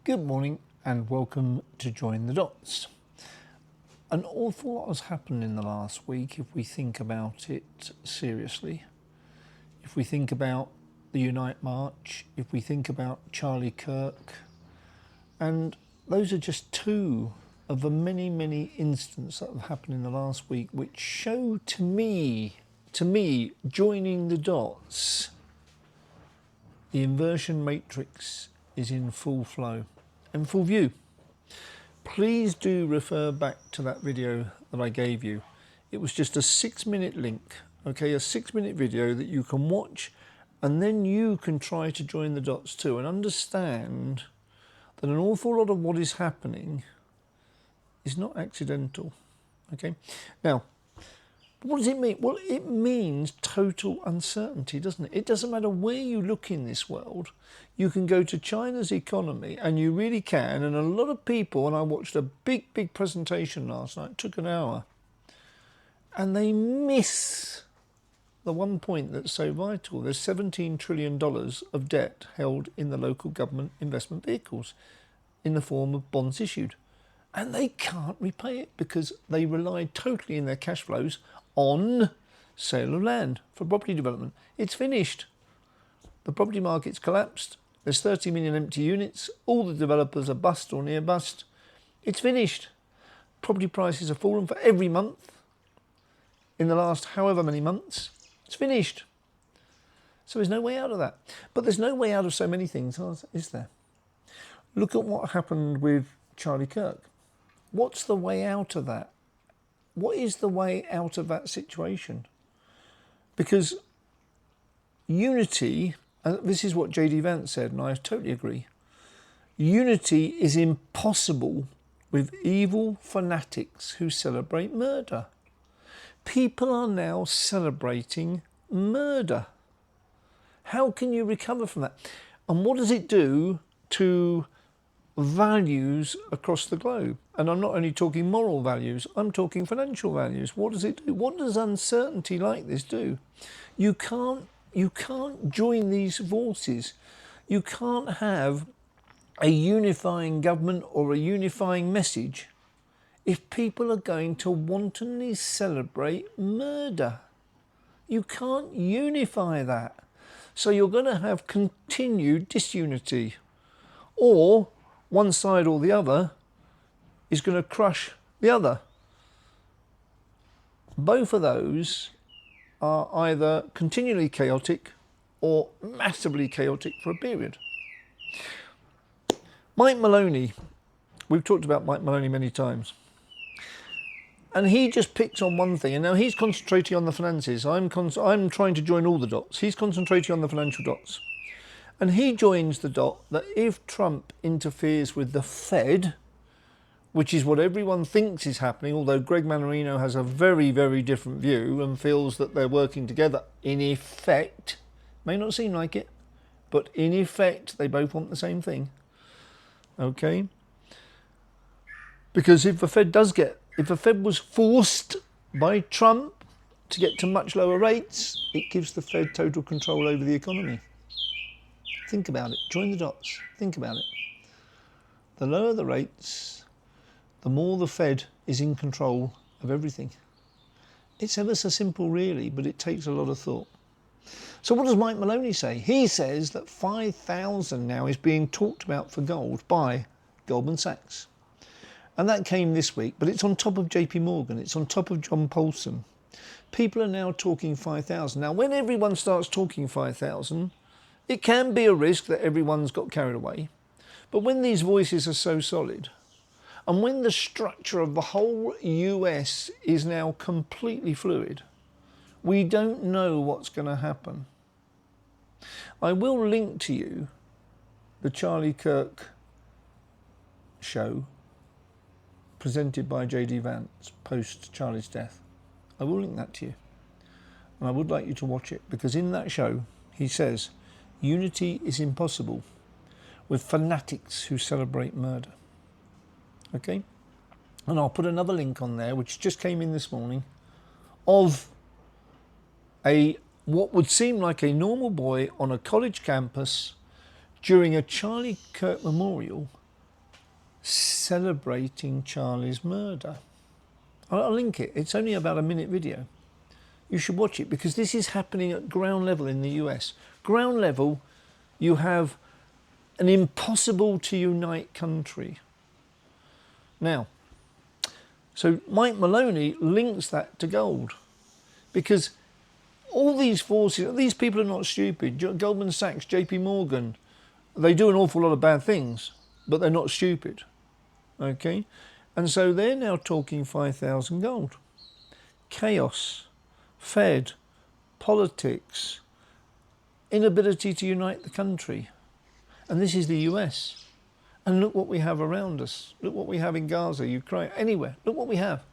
Good morning and welcome to Join the Dots. An awful lot has happened in the last week if we think about it seriously. If we think about the Unite March, if we think about Charlie Kirk, and those are just two of the many incidents that have happened in the last week which show to me, joining the dots, the inversion matrix is in full flow and full view. Please do refer back to that video that I gave you. It was just a 6-minute link, okay, a 6-minute video that you can watch, and then you can try to join the dots too and understand that an awful lot of what is happening is not accidental. Okay, now what does it mean? Well, it means total uncertainty, doesn't it? It doesn't matter where you look in this world. You can go to China's economy, and you really can. And a lot of people, and I watched a big presentation last night, it took an hour, and they miss the one point that's so vital. There's $17 trillion of debt held in the local government investment vehicles in the form of bonds issued. And they can't repay it because they relied totally in their cash flows on sale of land for property development. It's finished. The property market's collapsed. There's 30 million empty units. All the developers are bust or near bust. It's finished. Property prices have fallen for every month in the last however many months. It's finished. So there's no way out of that. But there's no way out of so many things, is there? Look at what happened with Charlie Kirk. What's the way out of that? What is the way out of that situation? Because unity, and this is what J.D. Vance said, and I totally agree, unity is impossible with evil fanatics who celebrate murder. People are now celebrating murder. How can you recover from that? And what does it do to values across the globe? And I'm not only talking moral values, I'm talking financial values. What does it do? What does uncertainty like this do? You can't join these forces. You can't have a unifying government or a unifying message if people are going to wantonly celebrate murder. You can't unify that. So you're going to have continued disunity, or one side or the other is going to crush the other. Both of those are either continually chaotic or massively chaotic for a period. Mike Maloney, we've talked about Mike Maloney many times, and he just picks on one thing, and now he's concentrating on the finances. I'm trying to join all the dots. He's concentrating on the financial dots. And he joins the dot that if Trump interferes with the Fed, which is what everyone thinks is happening, although Greg Maloney has a very different view and feels that they're working together in effect, may not seem like it, but in effect they both want the same thing. Okay? Because if the Fed was forced by Trump to get to much lower rates, it gives the Fed total control over the economy. Think about it. Join the dots. Think about it. The lower the rates, the more the Fed is in control of everything. It's ever so simple, really, but it takes a lot of thought. So what does Mike Maloney say? He says that 5,000 now is being talked about for gold by Goldman Sachs. And that came this week, but it's on top of JP Morgan. It's on top of John Paulson. People are now talking 5,000. Now, when everyone starts talking 5,000, it can be a risk that everyone's got carried away. But when these voices are so solid, and when the structure of the whole US is now completely fluid, we don't know what's going to happen. I will link to you the Charlie Kirk show presented by J.D. Vance post Charlie's death. I will link that to you. And I would like you to watch it, because in that show he says unity is impossible with fanatics who celebrate murder. Okay? And I'll put another link on there, which just came in this morning, of what would seem like a normal boy on a college campus during a Charlie Kirk memorial celebrating Charlie's murder. I'll link it. It's only about a minute video. You should watch it because this is happening at ground level in the US. Ground level, you have an impossible to unite country. Now, so Mike Maloney links that to gold because all these forces, these people are not stupid. Goldman Sachs, JP Morgan, they do an awful lot of bad things, but they're not stupid. Okay? And so they're now talking 5,000 gold. Chaos, Fed, politics, inability to unite the country. And this is the US. And look what we have around us. Look what we have in Gaza, Ukraine, anywhere. Look what we have.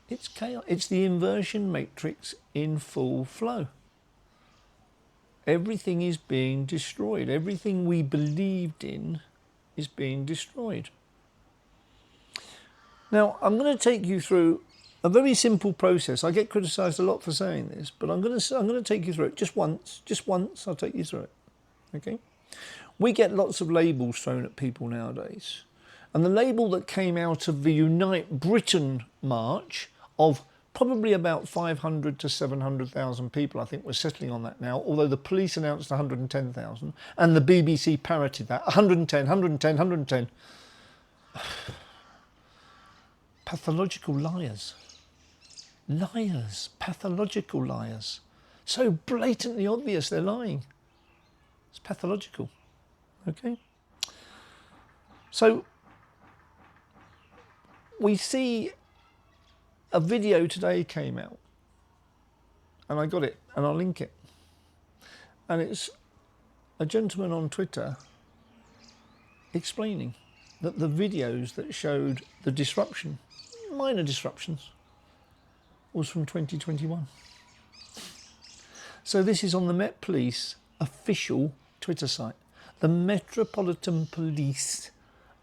It's chaos. It's the inversion matrix in full flow. Everything is being destroyed. Everything we believed in is being destroyed. Now, I'm going to take you through a very simple process. I get criticised a lot for saying this, but I'm going to take you through it just once. Just once, I'll take you through it. Okay? We get lots of labels thrown at people nowadays. And the label that came out of the Unite Britain march of probably about 500 to 700,000 people, I think we're settling on that now, although the police announced 110,000 and the BBC parroted that. 110, 110, 110. Pathological liars. Liars. Pathological liars. So blatantly obvious they're lying. It's pathological. Okay? So we see a video today came out, and I got it, and I'll link it. And it's a gentleman on Twitter explaining that the videos that showed the disruption, minor disruptions, was from 2021. So this is on the Met Police official Twitter site. The Metropolitan Police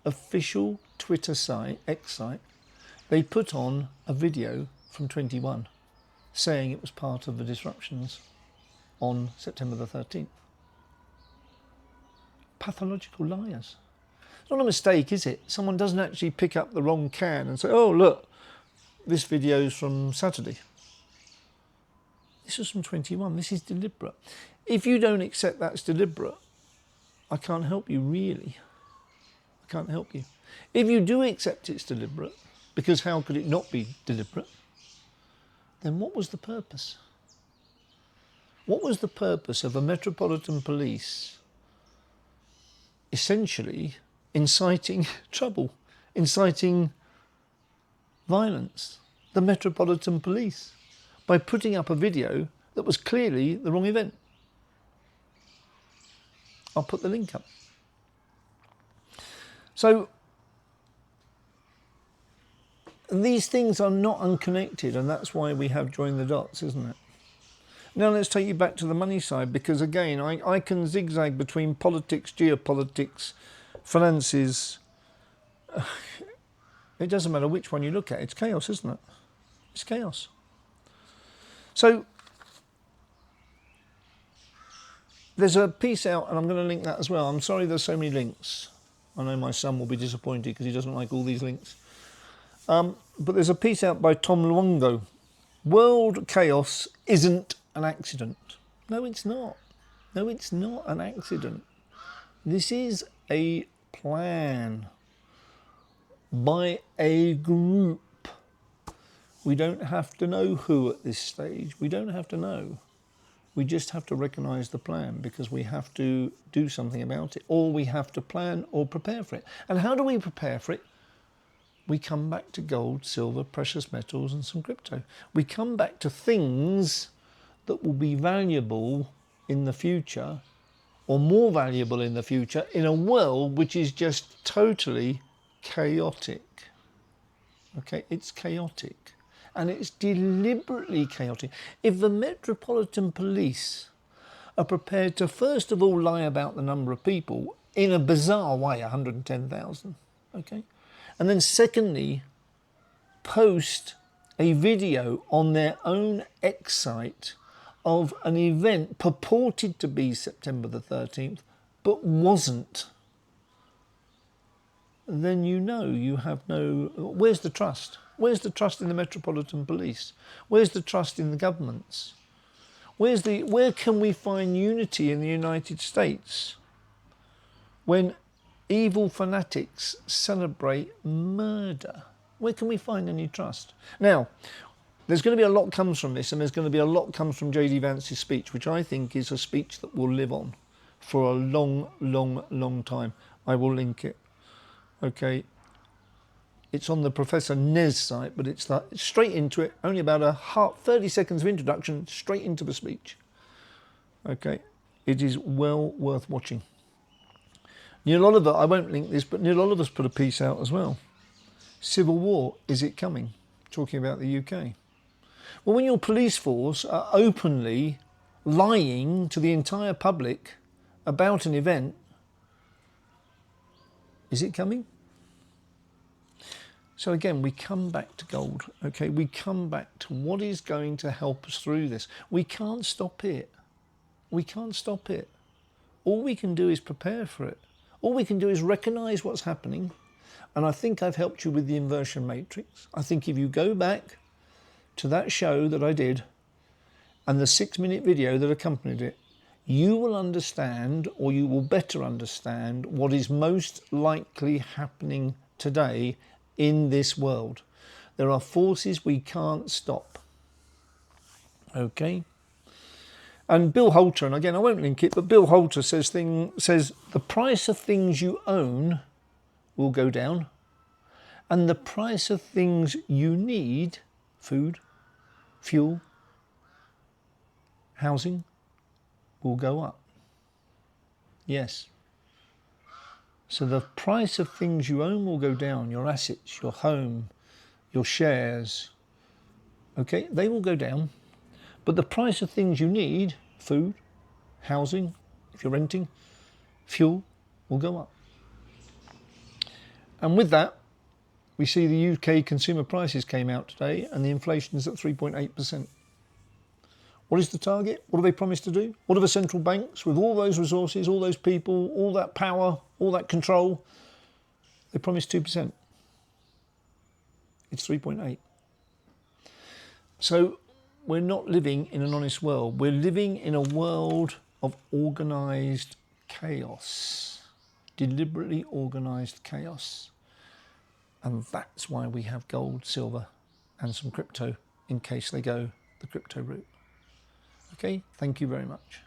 official Twitter site, X site, they put on a video from 21 saying it was part of the disruptions on September the 13th. Pathological liars. It's not a mistake, is it? Someone doesn't actually pick up the wrong can and say, oh, look, this video's from Saturday. This was from 21. This is deliberate. If you don't accept that's deliberate, I can't help you, really. I can't help you. If you do accept it's deliberate, because how could it not be deliberate, then what was the purpose? What was the purpose of a Metropolitan Police essentially inciting trouble, inciting violence? The Metropolitan Police, by putting up a video that was clearly the wrong event. I'll put the link up. So these things are not unconnected, and that's why we have joined the dots, isn't it? Now let's take you back to the money side, because again, I can zigzag between politics, geopolitics, finances. It doesn't matter which one you look at. It's chaos, isn't it? It's chaos. So there's a piece out, and I'm going to link that as well. I'm sorry there's so many links. I know my son will be disappointed because he doesn't like all these links. But there's a piece out by Tom Luongo. World chaos isn't an accident. No, it's not. No, it's not an accident. This is a plan by a group. We don't have to know who at this stage. We don't have to know. We just have to recognise the plan, because we have to do something about it, or we have to plan or prepare for it. And how do we prepare for it? We come back to gold, silver, precious metals and some crypto. We come back to things that will be valuable in the future, or more valuable in the future, in a world which is just totally chaotic. Okay, it's chaotic. And it's deliberately chaotic. If the Metropolitan Police are prepared to first of all lie about the number of people in a bizarre way, 110,000, okay? And then secondly, post a video on their own X site of an event purported to be September the 13th, but wasn't, then you know you have no... Where's the trust? Where's the trust in the Metropolitan Police? Where's the trust in the governments? Where can we find unity in the United States when evil fanatics celebrate murder? Where can we find any trust? Now, there's going to be a lot comes from this, and there's going to be a lot comes from J.D. Vance's speech, which I think is a speech that will live on for a long, long, long time. I will link it. Okay. It's on the Professor Nez site, but it's straight into it. Only about 30 seconds of introduction, straight into the speech. Okay. It is well worth watching. Neil Oliver, I won't link this, but Neil Oliver's put a piece out as well. Civil war, is it coming? Talking about the UK. Well, when your police force are openly lying to the entire public about an event, is it coming? So again, we come back to gold, okay? We come back to what is going to help us through this. We can't stop it. We can't stop it. All we can do is prepare for it. All we can do is recognise what's happening. And I think I've helped you with the inversion matrix. I think if you go back to that show that I did and the 6-minute video that accompanied it, you will understand, or you will better understand, what is most likely happening today in this world. There are forces we can't stop. Okay? And Bill Holter, and again I won't link it, but Bill Holter says the price of things you own will go down, and the price of things you need, food, fuel, housing, will go up. Yes. So the price of things you own will go down, your assets, your home, your shares, okay, they will go down. But the price of things you need, food, housing, if you're renting, fuel, will go up. And with that, we see the UK consumer prices came out today and the inflation is at 3.8%. What is the target? What do they promise to do? What are the central banks with all those resources, all those people, all that power, all that control? They promise 2%. It's 3.8. So we're not living in an honest world. We're living in a world of organised chaos, deliberately organised chaos. And that's why we have gold, silver, and some crypto in case they go the crypto route. Okay, thank you very much.